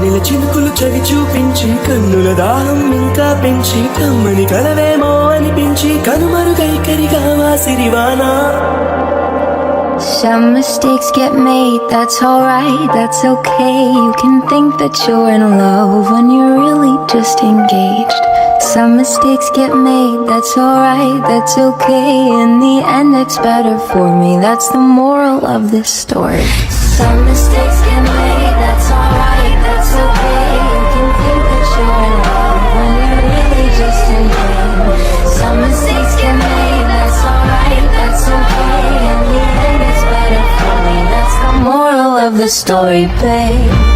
వెన్నెల చినుకులు చవి చూపించి కన్నుల దాహం ఇంకా పెంచి కమ్మని కలవేమో అనిపించి కనుమరుగైకరిగా వాసిరివానా. Some mistakes get made, that's alright, that's okay. You can think that you're in love when you're really just engaged. Some mistakes get made, that's alright, that's okay. In the end it's better for me, that's the moral of this story. Some mistakes get made, that's alright, that's okay. You can think that you're in love when you're really just engaged. Some mistakes get made, that's alright, that's okay. In the end it's better for me, that's the moral of the story, babe.